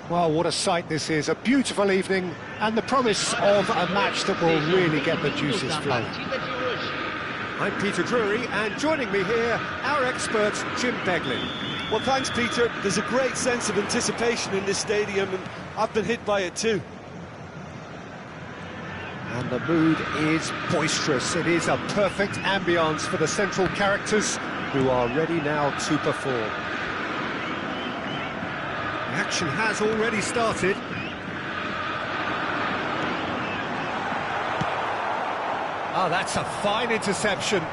Well, what a sight this is, a beautiful evening, and the promise of a match that will really get the juices flowing. I'm Peter Drury, and joining me here, our expert, Jim Beglin. Well, thanks, Peter. There's a great sense of anticipation in this stadium, and I've been hit by it too. And the mood is boisterous. It is a perfect ambience for the central characters, who are ready now to perform. The action has already started. Ah, that's a fine interception.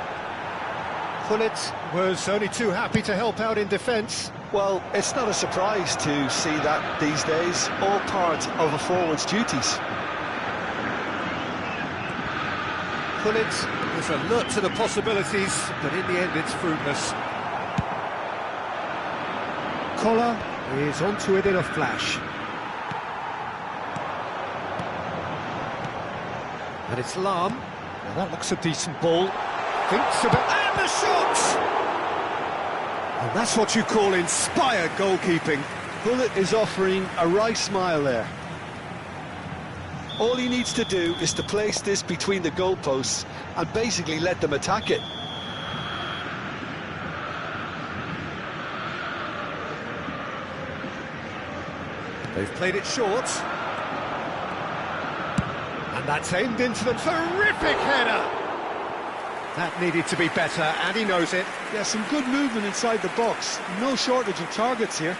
Gullit was only too happy to help out in defence. Well, it's not a surprise to see that these days, all part of a forward's duties. Gullit is alert to the possibilities, but in the end it's fruitless. Koller is onto it in a flash. And it's Lahm. Now that looks a decent ball. Thinks about... and the shot! And that's what you call inspired goalkeeping. Gullit is offering a wry smile there. All he needs to do is to place this between the goalposts and basically let them attack it. They've played it short. And that's aimed into the terrific header. That needed to be better, and he knows it. Yeah, some good movement inside the box. No shortage of targets here.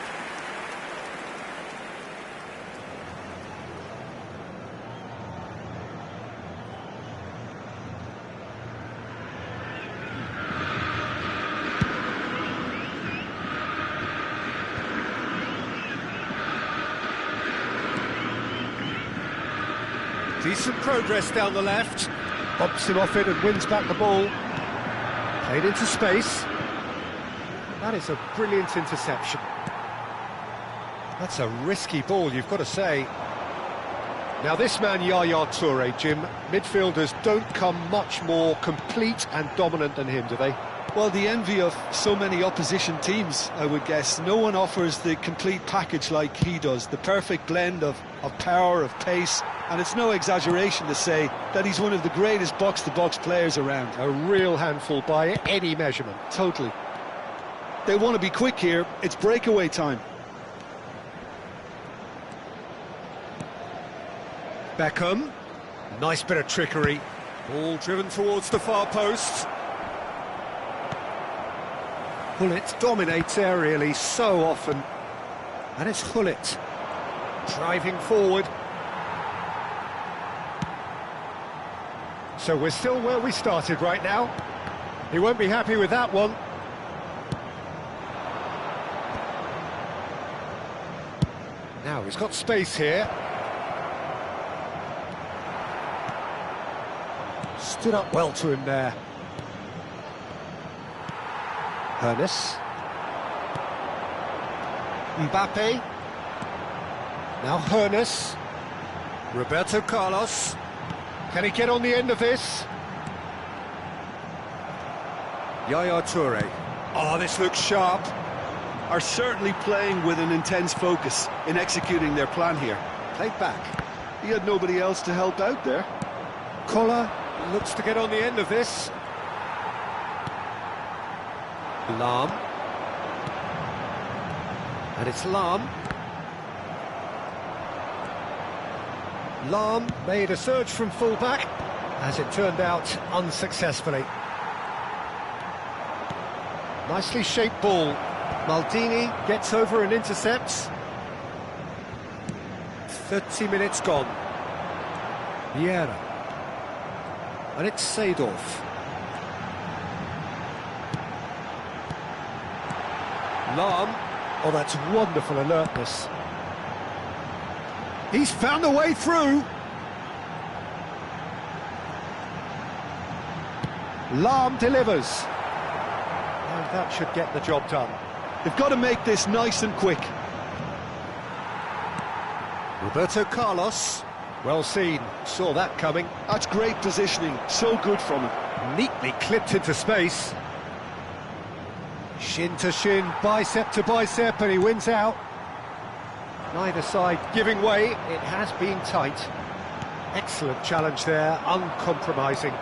Decent progress down the left. Bumps him off it and wins back the ball. Played into space. That is a brilliant interception. That's a risky ball, you've got to say. Now this man, Yaya Toure, Jim, midfielders don't come much more complete and dominant than him, do they? Well, the envy of so many opposition teams, I would guess. No one offers the complete package like he does. The perfect blend of power, of pace, and it's no exaggeration to say that he's one of the greatest box-to-box players around. A real handful by any measurement. Totally. They want to be quick here. It's breakaway time. Beckham. Nice bit of trickery. Ball driven towards the far post. Gullit dominates aerially so often. And it's Gullit driving forward. So we're still where we started right now. He won't be happy with that one. Now he's got space here. Stood up well to him there. Ernest. Mbappe. Now Ernest. Roberto Carlos. Can he get on the end of this? Yaya Toure. Oh, this looks sharp. Are certainly playing with an intense focus in executing their plan here. Played back. He had nobody else to help out there. Koller looks to get on the end of this. Lahm. And it's Lahm. Lahm made a surge from full-back, as it turned out, unsuccessfully. Nicely shaped ball. Maldini gets over and intercepts. 30 minutes gone. Vieira. And it's Seedorf. Lahm. Oh, that's wonderful alertness. He's found a way through. Lahm delivers. And that should get the job done. They've got to make this nice and quick. Roberto Carlos. Well seen. Saw that coming. That's great positioning. So good from him. Neatly clipped into space. Shin to shin, bicep to bicep, and he wins out. Neither side giving way, it has been tight. Excellent challenge there, uncompromising.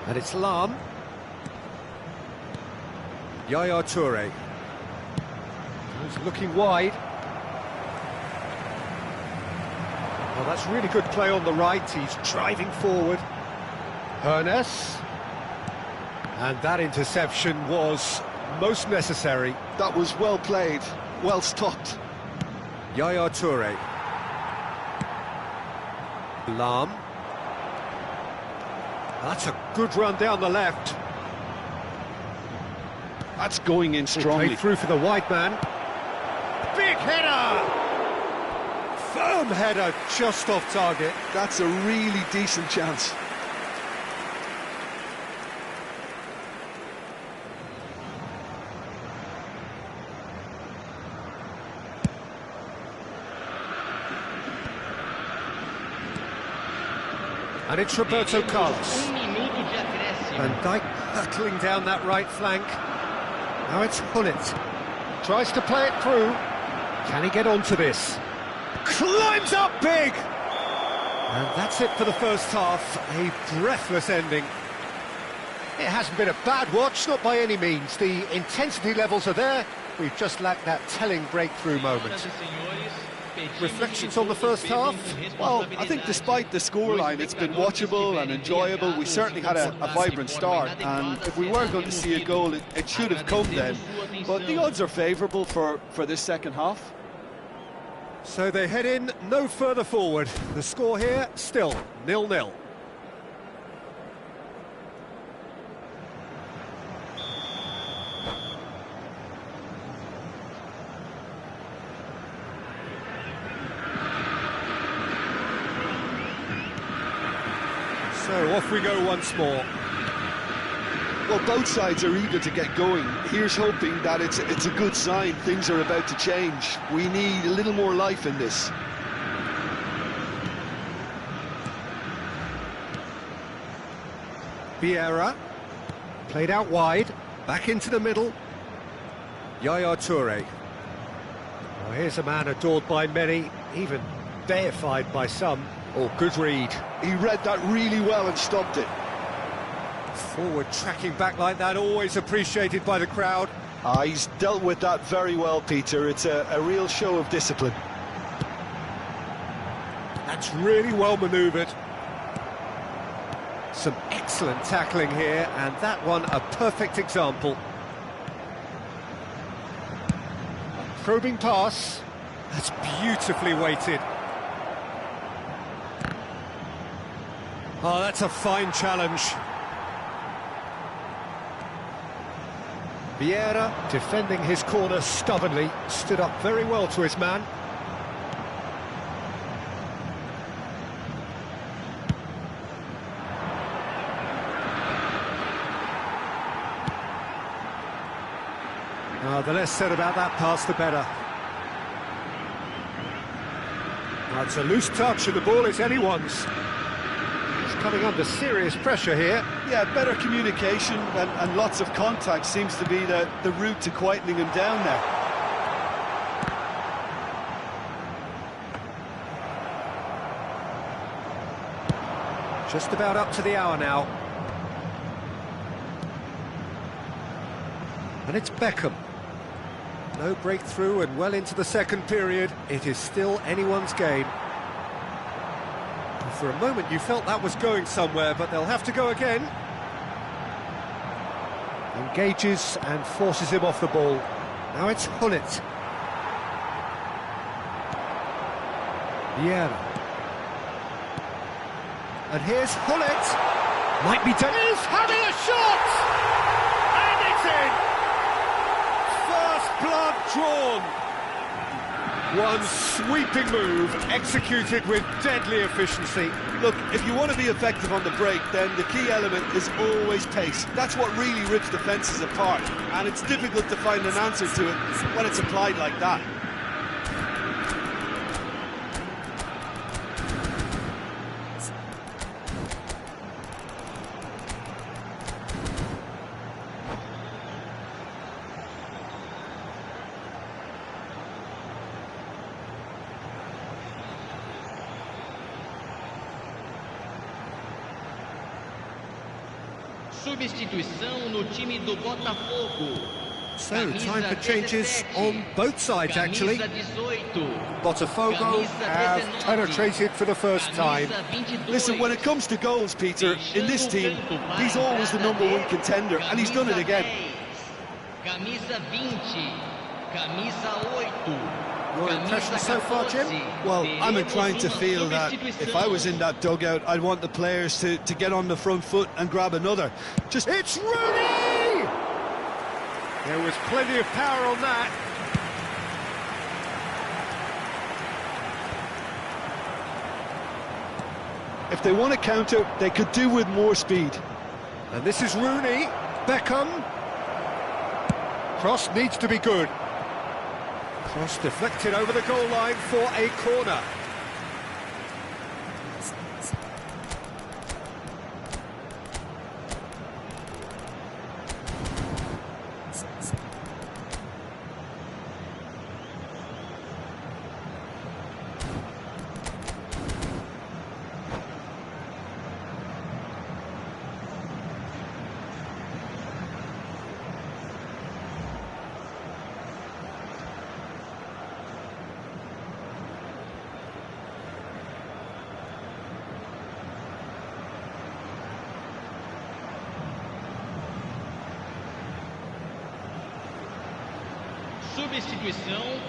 And it's Lam. Yaya Toure. He's looking wide. Well, that's really good play on the right, he's driving forward. Hernes. And that interception was most necessary. That was well played, well stopped. Yaya Toure. Lam. That's a good run down the left. That's going in strongly. Played through for the wide man. Big header! Firm header, just off target. That's a really decent chance. And it's Roberto Carlos. And Thangnk hurtling down that right flank. Now it's Hullet. Tries to play it through. Can he get onto this? Climbs up big! And that's it for the first half. A breathless ending. It hasn't been a bad watch, not by any means. The intensity levels are there. We've just lacked that telling breakthrough moment. Reflections on the first half? Well, I think despite the scoreline, it's been watchable and enjoyable. We certainly had a vibrant start, and if we were going to see a goal, it should have come then. But the odds are favourable for this second half. So they head in no further forward. The score here, still 0-0. So off we go once more. Well, both sides are eager to get going. Here's hoping that it's a good sign. Things are about to change. We need a little more life in this. Vieira, played out wide, back into the middle. Yaya Toure. Oh, here's a man adored by many, even deified by some. Oh, good read. He read that really well and stopped it. Forward tracking back like that, always appreciated by the crowd. He's dealt with that very well, Peter. It's a real show of discipline. That's really well manoeuvred. Some excellent tackling here, and that one a perfect example. A probing pass. That's beautifully weighted. Oh, that's a fine challenge. Vieira, defending his corner stubbornly, stood up very well to his man. The less said about that pass, the better. It's a loose touch and the ball is anyone's. He's coming under serious pressure here. Yeah, better communication and lots of contact seems to be the route to quietening him down there. Just about up to the hour now. And it's Beckham. No breakthrough and well into the second period. It is still anyone's game. And for a moment you felt that was going somewhere, but they'll have to go again. Engages and forces him off the ball. Now it's Hullet. Vieira. And here's Hullet. Might be done. He's having a shot! And it's in! First blood drawn. One sweeping move, executed with deadly efficiency. Look, if you want to be effective on the break, then the key element is always pace. That's what really rips defences apart, and it's difficult to find an answer to it when it's applied like that. Substituição no time do Botafogo. So, time for changes on both sides, actually. Botafogo have penetrated for the first time. Listen, when it comes to goals, Peter, in this team, he's always the #1 contender, and he's done it again. Camisa 20, camisa 8. Your impression so far, Jim? Well, I'm inclined to feel that if I was in that dugout, I'd want the players to get on the front foot and grab another. It's Rooney! There was plenty of power on that. If they want to counter, they could do with more speed. And this is Rooney. Beckham. Cross needs to be good. Cross deflected over the goal line for a corner. Substituição.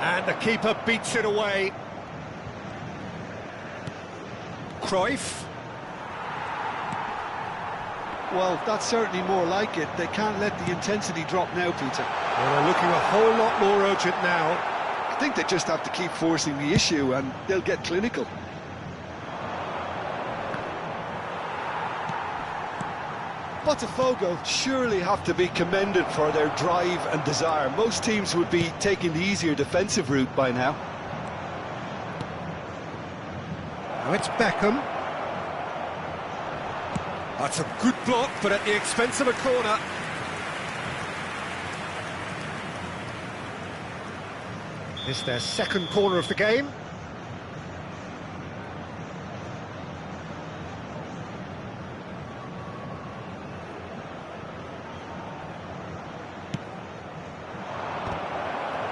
And the keeper beats it away. Cruyff. Well, that's certainly more like it. They can't let the intensity drop now, Peter. Well, they're looking a whole lot more urgent now. I think they just have to keep forcing the issue and they'll get clinical. Botafogo surely have to be commended for their drive and desire. Most teams would be taking the easier defensive route by now. Now it's Beckham. That's a good block, but at the expense of a corner. It's their second corner of the game.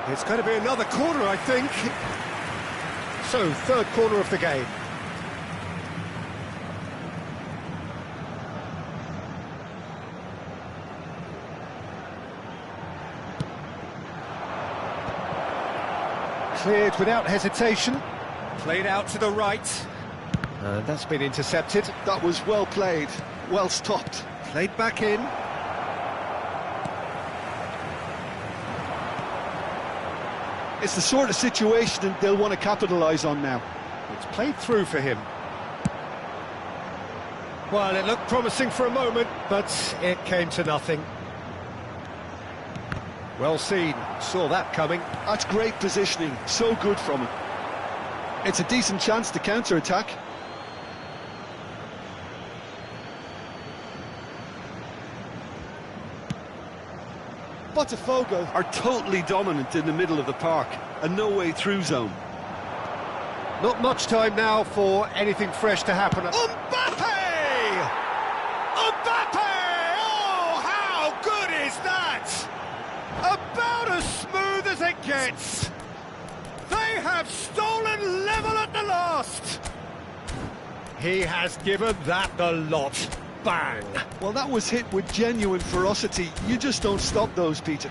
It's going to be another corner, I think. So, third corner of the game. Cleared without hesitation. Played out to the right. And that's been intercepted. That was well played, well stopped. Played back in. It's the sort of situation they'll want to capitalise on now. It's played through for him. Well, it looked promising for a moment, but it came to nothing. Well seen, saw that coming. That's great positioning, so good from him. It's a decent chance to counter-attack. Botafogo are totally dominant in the middle of the park, and no way through zone. Not much time now for anything fresh to happen. Mbappe! Mbappe! Oh, how good is that? About as smooth as it gets. They have stolen level at the last. He has given that the lot. Bang! Well, that was hit with genuine ferocity. You just don't stop those, Peter.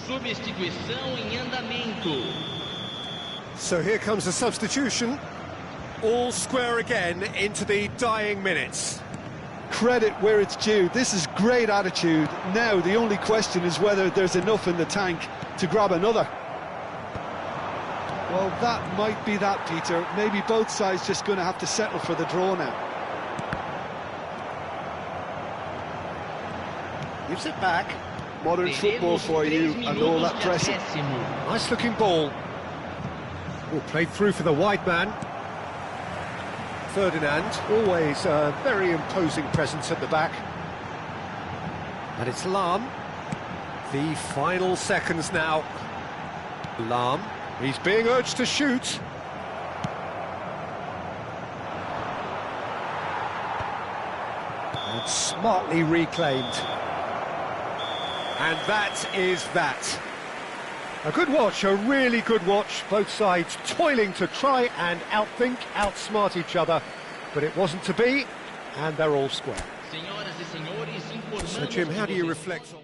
Substituição em andamento. So here comes the substitution. All square again into the dying minutes. Credit where it's due. This is great attitude. Now the only question is whether there's enough in the tank to grab another. Well, that might be that, Peter. Maybe both sides just going to have to settle for the draw now. Gives it back. Modern football for you and all that pressing. Nice looking ball. Oh, played through for the wide man. Ferdinand, always a very imposing presence at the back. And it's Lahm. The final seconds now. Lahm, he's being urged to shoot. And smartly reclaimed. And that is that. A good watch, a really good watch. Both sides toiling to try and outthink, outsmart each other. But it wasn't to be, and they're all square. So, Jim, how do you reflect on...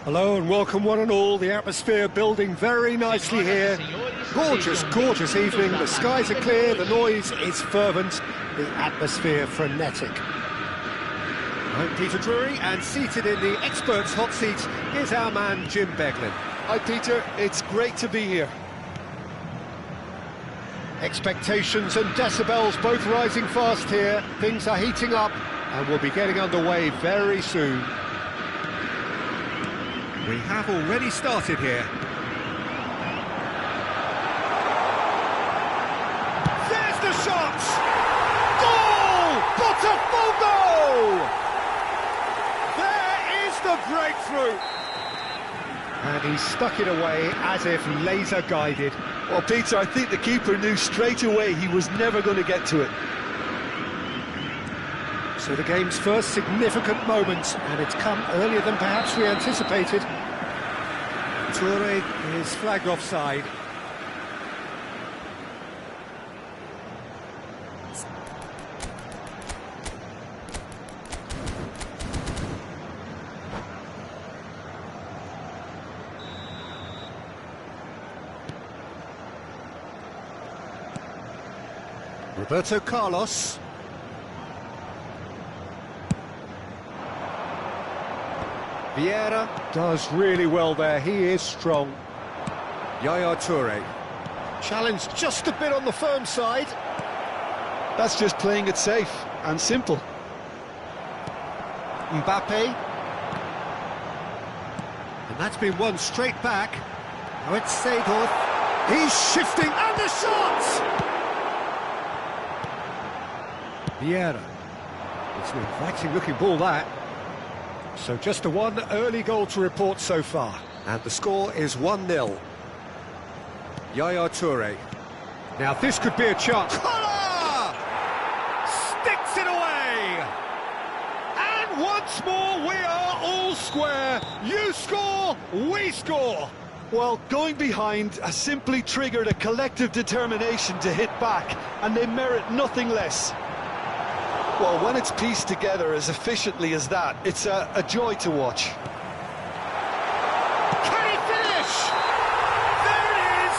Hello and welcome one and all. The atmosphere building very nicely here. Gorgeous, gorgeous evening. The skies are clear, the noise is fervent, the atmosphere frenetic. I'm Peter Drury, and seated in the experts' hot seat is our man Jim Beglin. Hi Peter, it's great to be here. Expectations and decibels both rising fast here. Things are heating up and we'll be getting underway very soon. We have already started here. There's the shot! Goal! Botafogo! There is the breakthrough! And he stuck it away as if laser guided. Well, Peter, I think the keeper knew straight away he was never going to get to it. So the game's first significant moment, and it's come earlier than perhaps we anticipated. Toure is flagged offside. Roberto Carlos. Vieira does really well there, he is strong. Yaya Toure. Challenged just a bit on the firm side. That's just playing it safe and simple. Mbappe. And that's been won straight back. Now it's Seedorf. He's shifting, and the shot! Vieira. It's an inviting looking ball, that. So just the one early goal to report so far. And the score is 1-0. Yaya Toure. Now this could be a chance. Kola! Sticks it away! And once more we are all square. You score, we score. Well, going behind has simply triggered a collective determination to hit back, and they merit nothing less. Well, when it's pieced together as efficiently as that, it's a joy to watch. Can he finish? There it is!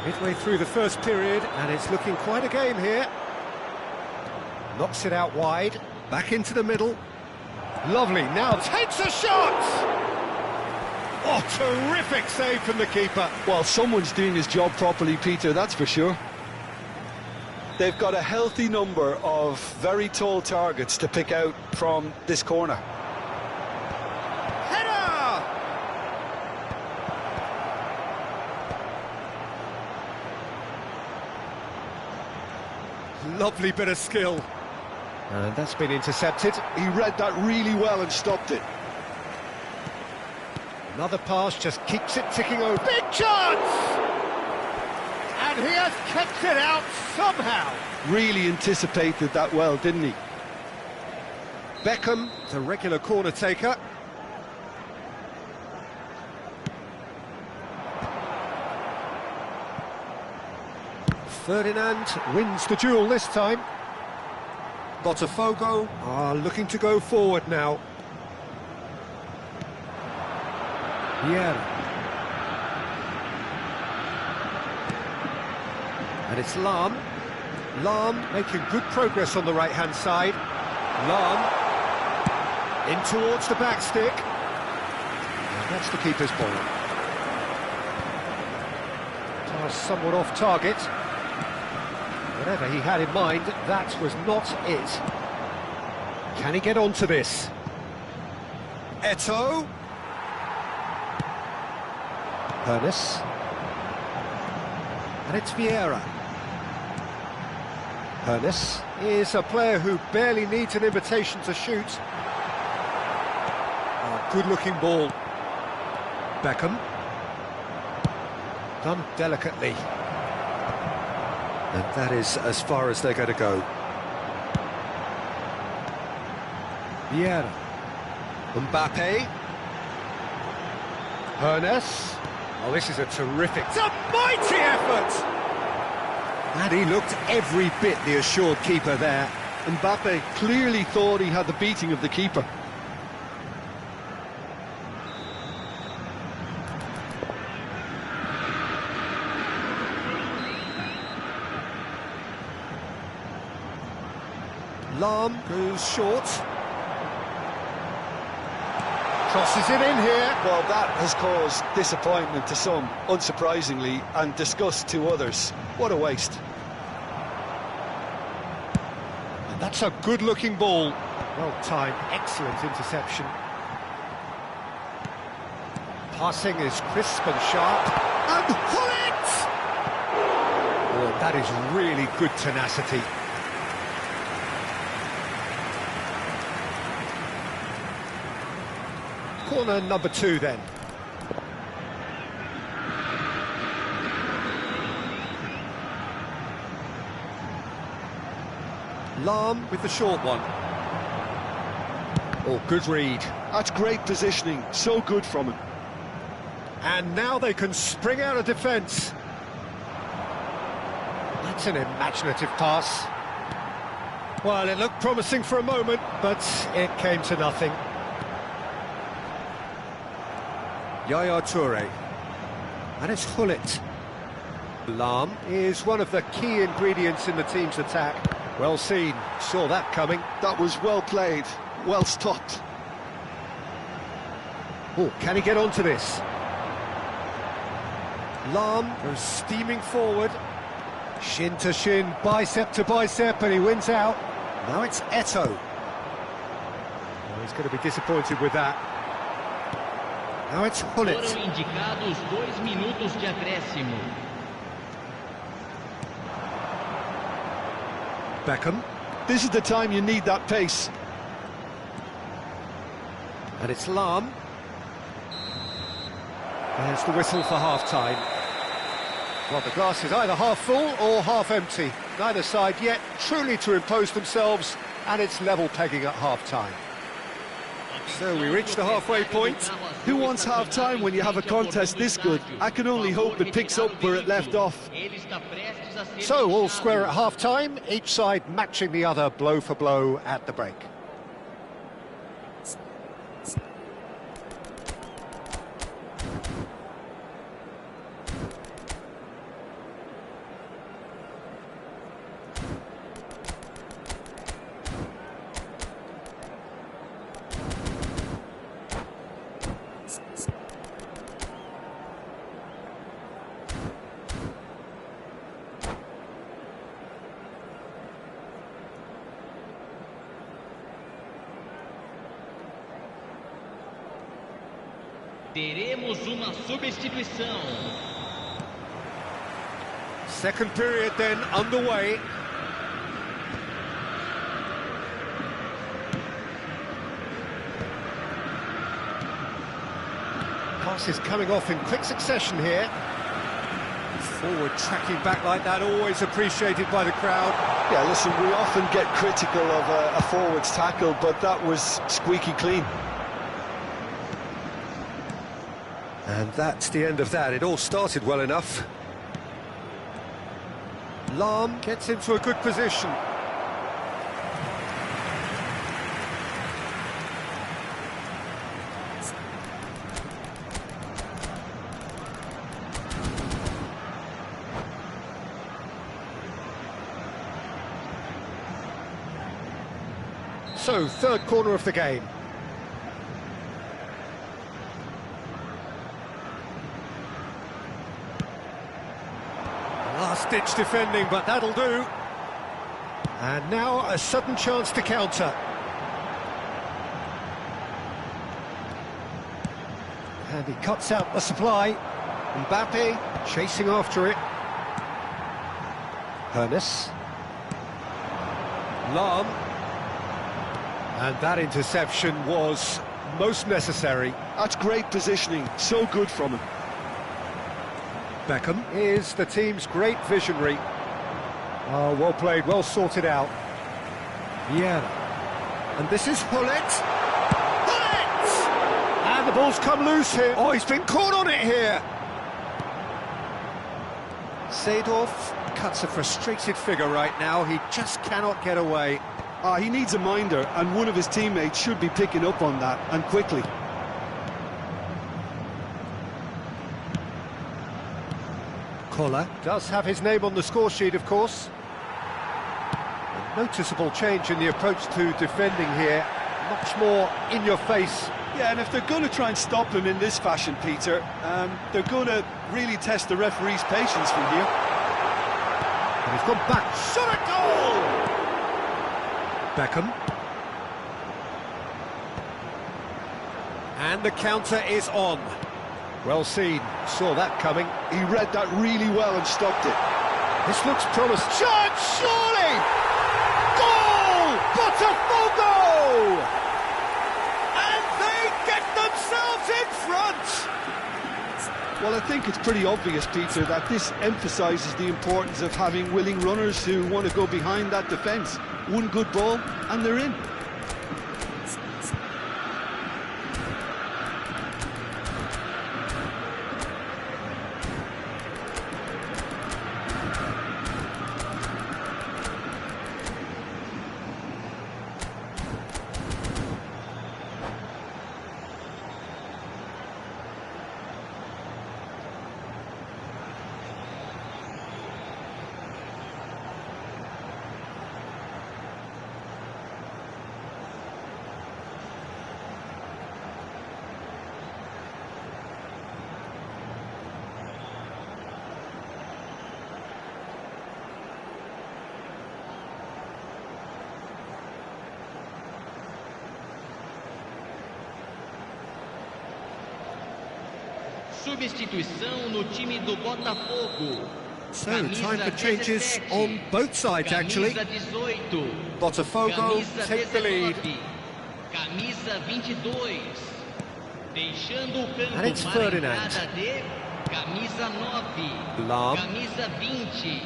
Midway through the first period, and it's looking quite a game here. Knocks it out wide, back into the middle. Lovely, now takes a shot! Oh, terrific save from the keeper. Well, someone's doing his job properly, Peter, that's for sure. They've got a healthy number of very tall targets to pick out from this corner. Header! Lovely bit of skill. And that's been intercepted. He read that really well and stopped it. Another pass just keeps it ticking over. Big chance! And he has kept it out somehow. Really anticipated that well, didn't he? Beckham, the regular corner taker. Ferdinand wins the duel this time. Botafogo are looking to go forward now. Yeah. And it's Lahm. Lahm making good progress on the right-hand side. Lahm in towards the back stick. And that's the keeper's ball. Pass somewhat off target. Whatever he had in mind, that was not it. Can he get onto this? Eto'o. Ernest. And it's Vieira. Ernest is a player who barely needs an invitation to shoot. Oh, good-looking ball. Beckham. Done delicately. And that is as far as they're going to go. Vieira. Mbappe. Ernest. Oh, this is a terrific... It's a mighty effort! And he looked every bit the assured keeper there. Mbappe clearly thought he had the beating of the keeper. Lahm goes short. Crosses it in here. Well, that has caused disappointment to some, unsurprisingly, and disgust to others. What a waste. And that's a good-looking ball. Well timed, excellent interception. Passing is crisp and sharp. And Hullet! Oh, that is really good tenacity. Corner number 2 then. Lahm with the short one. Oh, good read. That's great positioning, so good from him. And now they can spring out of defence. That's an imaginative pass. Well, it looked promising for a moment, but it came to nothing. Yaya Toure. And it's Hullet. Lahm is one of the key ingredients in the team's attack. Well seen, saw that coming. That was well played, well stopped. Oh, can he get onto this? Lahm goes steaming forward. Shin to shin, bicep to bicep, and he wins out. Now it's Eto'o. Well, he's going to be disappointed with that. Now it's Hullet. Foram indicados 2 minutos de acréscimo. Beckham. This is the time you need that pace. And it's Lahm. There's the whistle for half-time. Well, the glass is either half full or half empty. Neither side yet truly to impose themselves, and it's level pegging at half-time. So we reach the halfway point. Who wants half-time when you have a contest this good? I can only hope it picks up where it left off. So all square at half-time, each side matching the other blow for blow at the break. Teremos uma substituição. Second period then underway. Passes coming off in quick succession here. Forward tracking back like that, always appreciated by the crowd. Yeah, listen, we often get critical of a forward's tackle, but that was squeaky clean. And that's the end of that. It all started well enough. Lahm gets into a good position. So, third corner of the game. Last-ditch defending, but that'll do. And now a sudden chance to counter. And he cuts out the supply. Mbappe chasing after it. Hernes. Lahm. And that interception was most necessary. That's great positioning, so good from him. Beckham is the team's great visionary. Oh, well played, well sorted out. Yeah. And this is Hullet. Hullet! And the ball's come loose here. Oh, he's been caught on it here. Seedorf cuts a frustrated figure right now. He just cannot get away. He needs a minder, and one of his teammates should be picking up on that, and quickly. Koller does have his name on the score sheet, of course. A noticeable change in the approach to defending here. Much more in your face. Yeah, and if they're going to try and stop him in this fashion, Peter, they're going to really test the referee's patience from here. And he's gone back. Shot at goal! Beckham. And the counter is on. Well seen, saw that coming. He read that really well and stopped it. This looks promising. Chance, surely! Goal! Botafogo! And they get themselves in front! Well, I think it's pretty obvious, Peter, that this emphasises the importance of having willing runners who want to go behind that defence. One good ball, and they're in. Substituição no time do Botafogo. So, time for changes on both sides, actually. Camisa 18. Botafogo take the lead. Camisa 22. Deixando o campo And it's para a Ferdinand. entrada de camisa 9. Lahm. Camisa 20.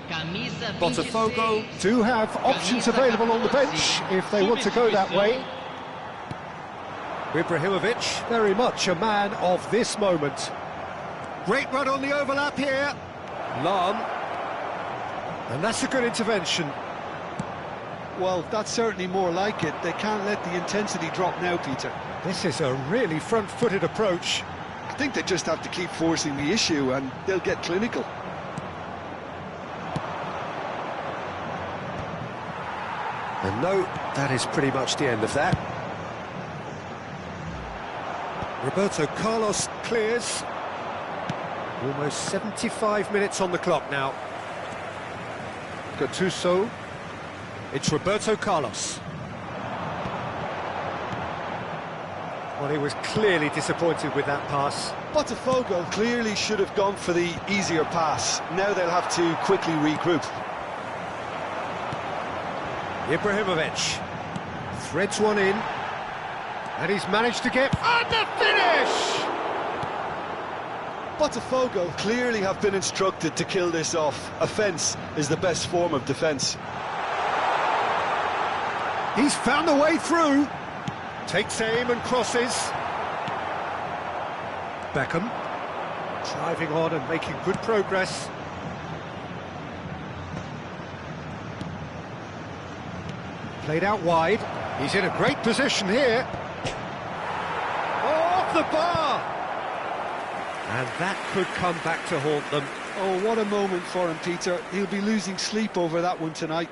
Camisa 26. Botafogo do have options available on the bench if they want to go that way. Ibrahimovic, very much a man of this moment. Great run on the overlap here. Lahm. And that's a good intervention. Well, that's certainly more like it. They can't let the intensity drop now, Peter. This is a really front-footed approach. I think they just have to keep forcing the issue and they'll get clinical. And no, that is pretty much the end of that. Roberto Carlos clears. Almost 75 minutes on the clock now. Gattuso. It's Roberto Carlos. Well, he was clearly disappointed with that pass. Botafogo clearly should have gone for the easier pass. Now they'll have to quickly regroup. Ibrahimovic threads one in, and he's managed to get on the finish! Botafogo clearly have been instructed to kill this off. Offence is the best form of defence. He's found a way through. Takes aim and crosses. Beckham driving on and making good progress. Played out wide. He's in a great position here. Oh, off the bar! And that could come back to haunt them. Oh, what a moment for him, Peter. He'll be losing sleep over that one tonight.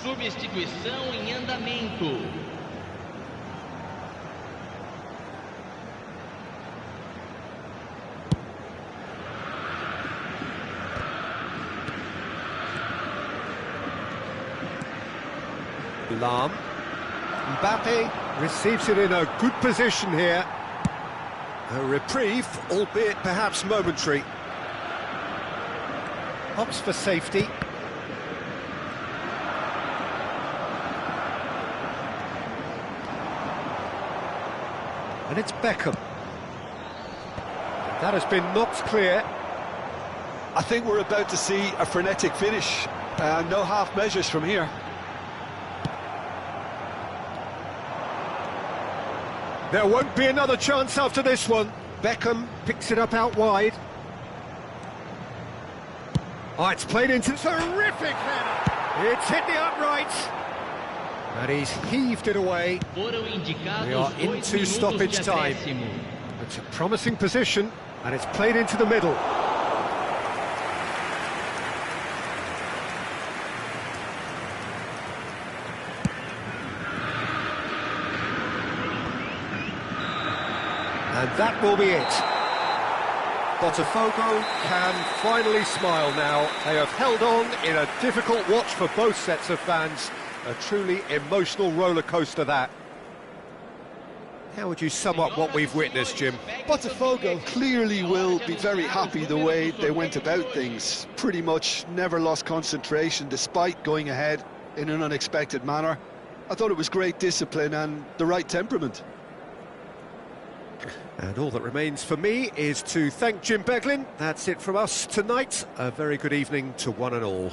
Substituição em andamento. Lahm. Mbappe receives it in a good position here. A reprieve, albeit perhaps momentary. Opts for safety. And it's Beckham. That has been knocked clear. I think we're about to see a frenetic finish. No half measures from here. There won't be another chance after this one. Beckham picks it up out wide. Oh, it's played into terrific header. It's hit the uprights. And he's heaved it away. We are into stoppage time. It's a promising position, and it's played into the middle. And that will be it. Botafogo can finally smile now. They have held on in a difficult watch for both sets of fans. A truly emotional roller coaster, that. How would you sum up what we've witnessed, Jim? Botafogo clearly will be very happy the way they went about things. Pretty much never lost concentration despite going ahead in an unexpected manner. I thought it was great discipline and the right temperament. And all that remains for me is to thank Jim Beglin. That's it from us tonight. A very good evening to one and all.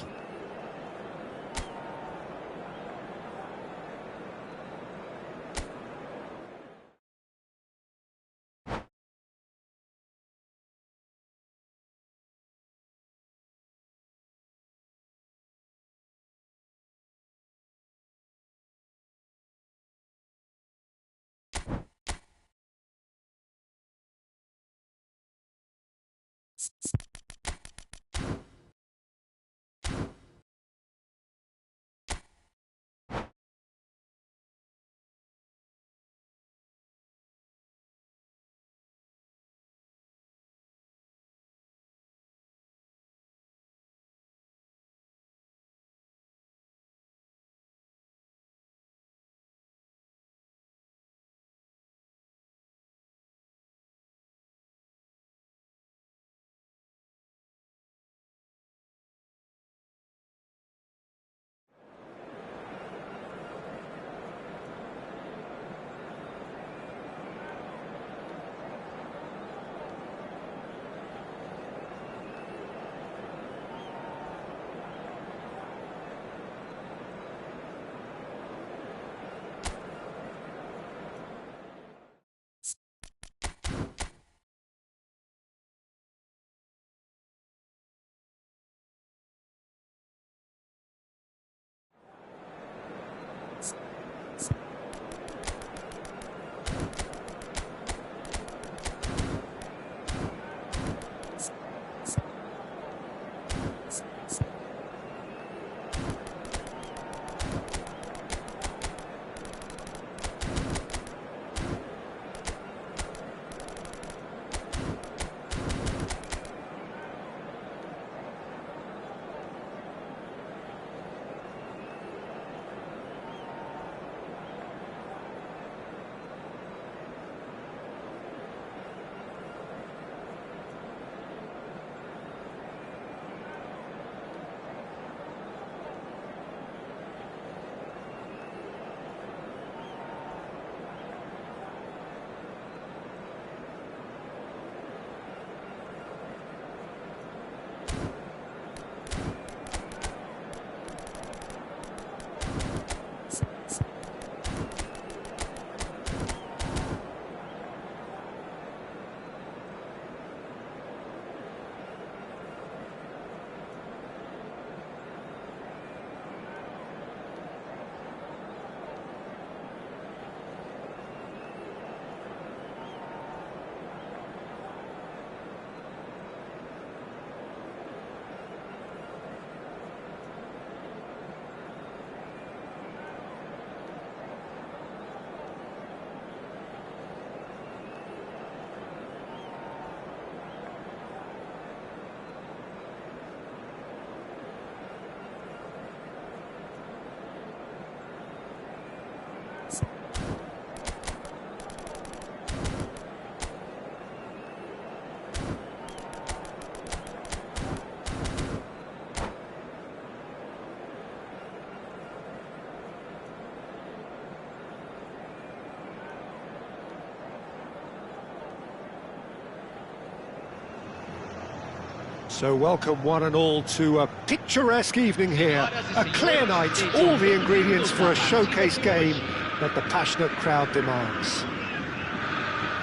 So welcome one and all to a picturesque evening here, a clear night, all the ingredients for a showcase game that the passionate crowd demands.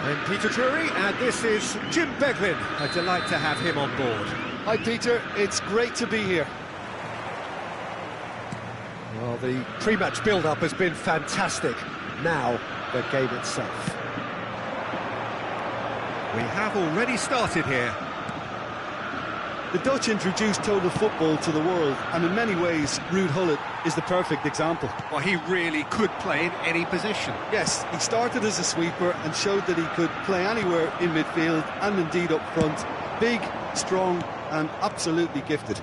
I'm Peter Drury, and this is Jim Beglin. A delight to have him on board. Hi Peter, it's great to be here. Well, the pre-match build-up has been fantastic. Now, the game itself. We have already started here. The Dutch introduced total football to the world, and in many ways, Ruud Gullit is the perfect example. Well, he really could play in any position. Yes, he started as a sweeper and showed that he could play anywhere in midfield and indeed up front. Big, strong and absolutely gifted.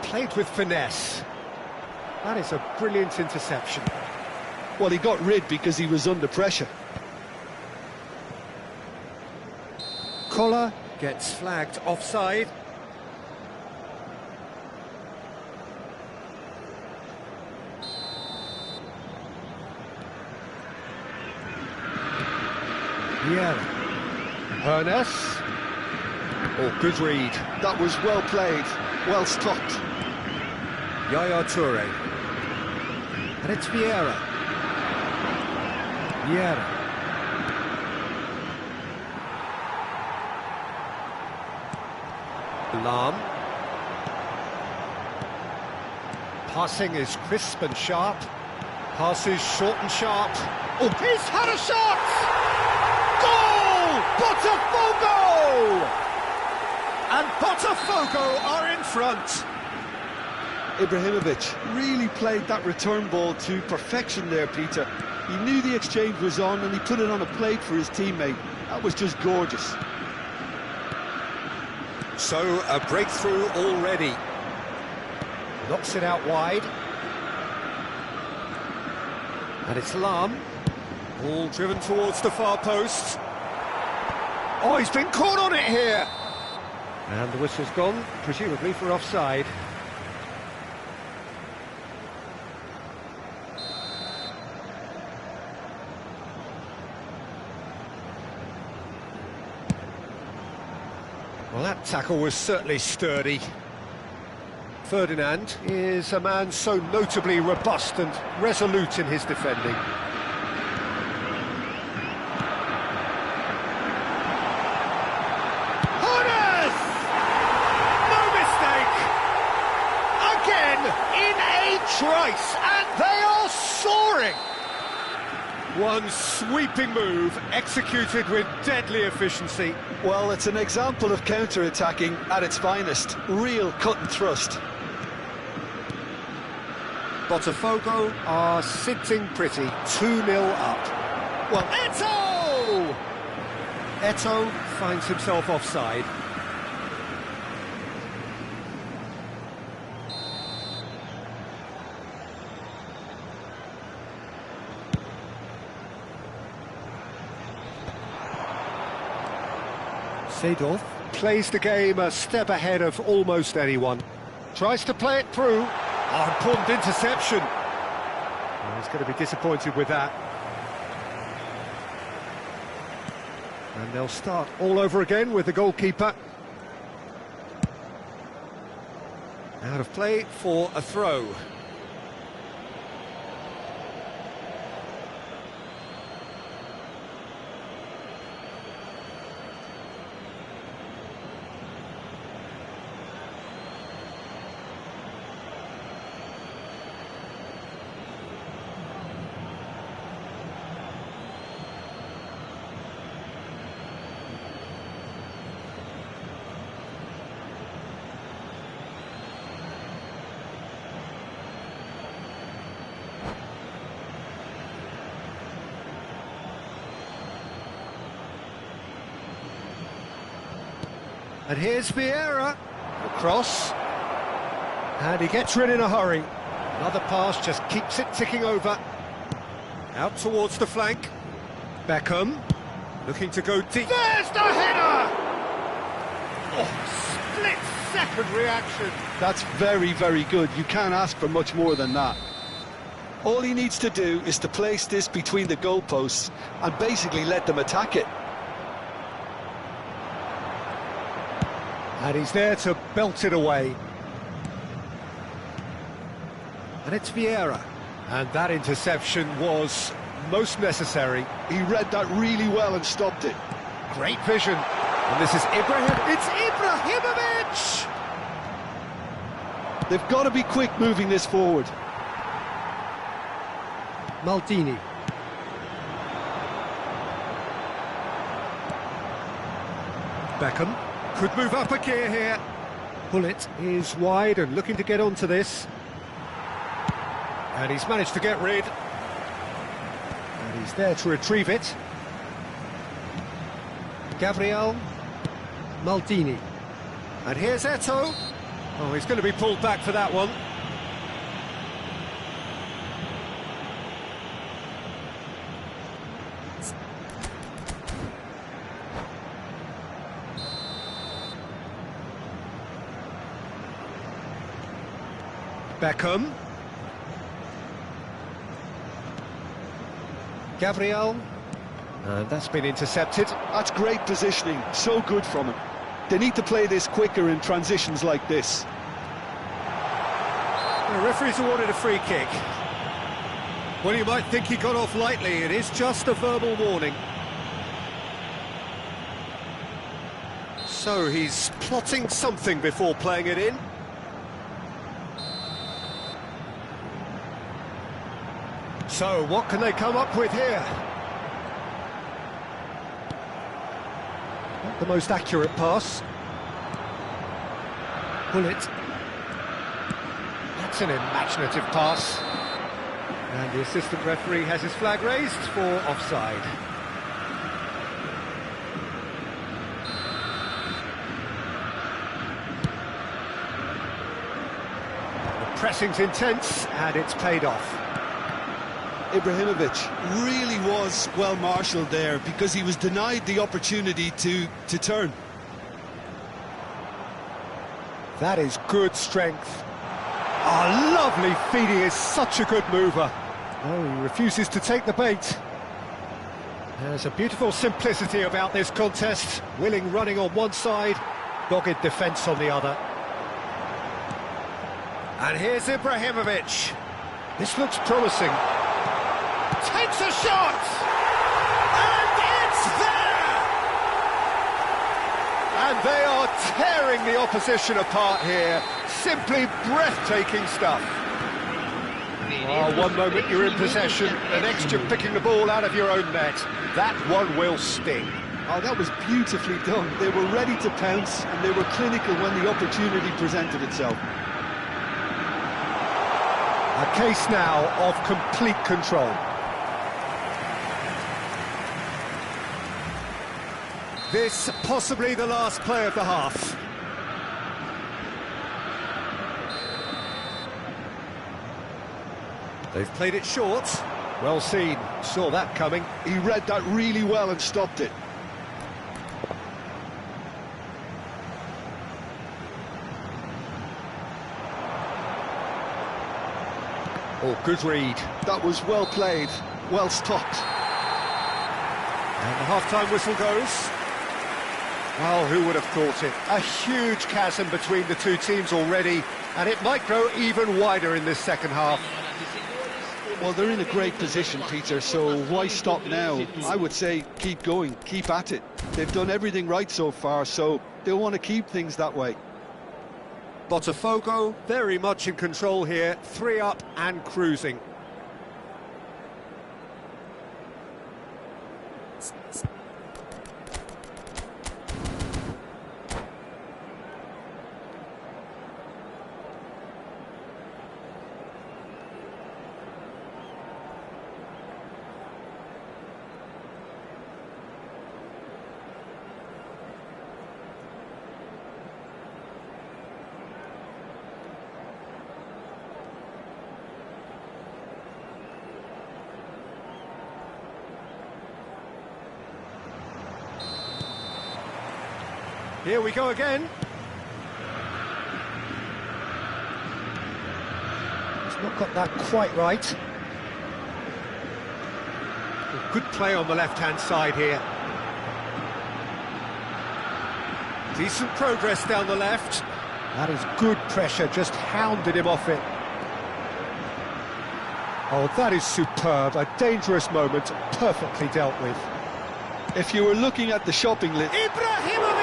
Played with finesse. That is a brilliant interception. Well, he got rid because he was under pressure. Koller gets flagged offside. Yeah. Hernes. Oh, good read. That was well played, well stopped. Yaya Toure. And it's Vieira. Vieira. Lam. Passing is crisp and sharp. Passes short and sharp. Oh, he's had a shot! Goal! Botafogo! And Botafogo are in front. Ibrahimovic really played that return ball to perfection there, Peter. He knew the exchange was on and he put it on a plate for his teammate. That was just gorgeous. So, a breakthrough already. Knocks it out wide. And it's Lam. Ball driven towards the far post. Oh, he's been caught on it here! And the whistle's gone, presumably for offside. Well, that tackle was certainly sturdy. Ferdinand is a man so notably robust and resolute in his defending. Horace! No mistake! Again, in a trice, and they are soaring! One sweeping move, executed with deadly efficiency. Well, it's an example of counter-attacking at its finest. Real cut and thrust. Botafogo are sitting pretty, 2-0 up. Well, Eto'o! Eto'o finds himself offside. Seedorf plays the game a step ahead of almost anyone. Tries to play it through. Oh, important interception. Oh, he's going to be disappointed with that. And they'll start all over again with the goalkeeper. Out of play for a throw. And here's Vieira, across, and he gets rid in a hurry. Another pass just keeps it ticking over. Out towards the flank. Beckham, looking to go deep. There's the header! Oh, split-second reaction. That's very, very good. You can't ask for much more than that. All he needs to do is to place this between the goalposts and basically let them attack it. And he's there to belt it away. And it's Vieira. And that interception was most necessary. He read that really well and stopped it. Great vision. And this is It's Ibrahimovic! They've got to be quick moving this forward. Maldini. Beckham. Could move up a gear here. Bullet is wide and looking to get onto this. And he's managed to get rid. And he's there to retrieve it. Gabriel. Maldini. And here's Eto'o. Oh, he's going to be pulled back for that one. Beckham. Gabriel. And that's been intercepted. That's great positioning, so good from him. They need to play this quicker in transitions like this. The referee's awarded a free kick. Well, you might think he got off lightly. It is just a verbal warning. So he's plotting something before playing it in. So, what can they come up with here? the most accurate pass. Pull it. That's an imaginative pass. And the assistant referee has his flag raised for offside. The pressing's intense and it's paid off. Ibrahimovic really was well marshalled there because he was denied the opportunity to turn. That is good strength. Oh, lovely feed, he is such a good mover. Oh, he refuses to take the bait. There's a beautiful simplicity about this contest. Willing running on one side, dogged defence on the other. And here's Ibrahimovic. This looks promising. Takes a shot! And it's there! And they are tearing the opposition apart here. Simply breathtaking stuff. Oh, one moment you're in possession, the next you're picking the ball out of your own net. That one will sting. Oh, that was beautifully done. They were ready to pounce and they were clinical when the opportunity presented itself. A case now of complete control. This possibly the last play of the half. They've played it short. Well seen, saw that coming. He read that really well and stopped it. Oh, good read. That was well played, well stopped. And the half-time whistle goes. Well, who would have thought it? A huge chasm between the two teams already, and it might grow even wider in this second half. Well, they're in a great position, Peter, so why stop now? I would say keep going, keep at it. They've done everything right so far, so they'll want to keep things that way. Botafogo very much in control here, 3 up and cruising. Here we go again. He's not got that quite right. Good play on the left-hand side here. Decent progress down the left. That is good pressure, just hounded him off it. Oh, that is superb. A dangerous moment, perfectly dealt with. If you were looking at the shopping list... Ibrahimovic!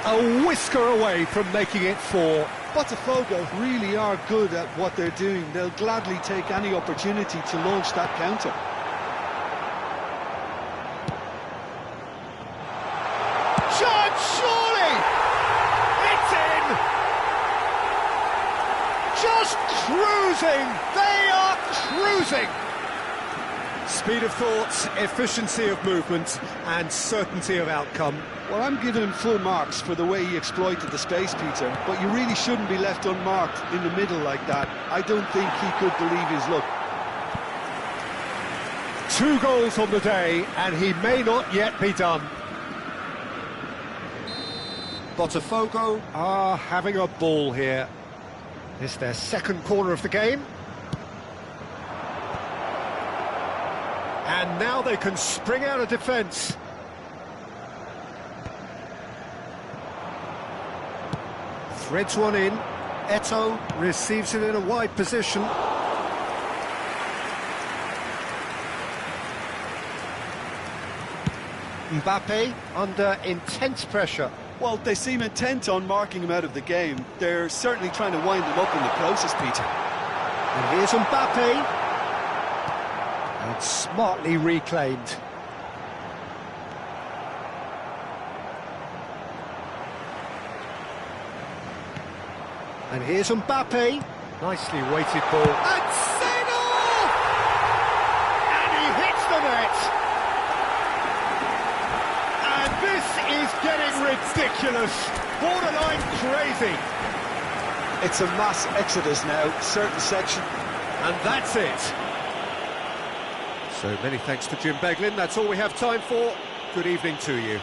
A whisker away from making it 4. Botafogo really are good at what they're doing. They'll gladly take any opportunity to launch that counter. Shot, surely! It's in! Just cruising! They are cruising! Speed of thought, efficiency of movement, and certainty of outcome. Well, I'm giving him full marks for the way he exploited the space, Peter, but you really shouldn't be left unmarked in the middle like that. I don't think he could believe his luck. 2 goals on the day, and he may not yet be done. Botafogo are having a ball here. It's their second corner of the game. And now they can spring out of defence. Threads one in. Eto'o receives it in a wide position. Mbappe under intense pressure. Well, they seem intent on marking him out of the game. They're certainly trying to wind him up in the process, Peter. And here's Mbappe. And smartly reclaimed. And here's Mbappe. Nicely weighted ball. And sent off! And he hits the net. And this is getting ridiculous. Borderline crazy. It's a mass exodus now, certain section. And that's it. So many thanks to Jim Beglin. That's all we have time for. Good evening to you.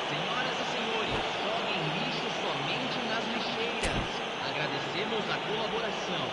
Senhoras e senhores, joguem lixo somente nas lixeiras. Agradecemos a colaboração.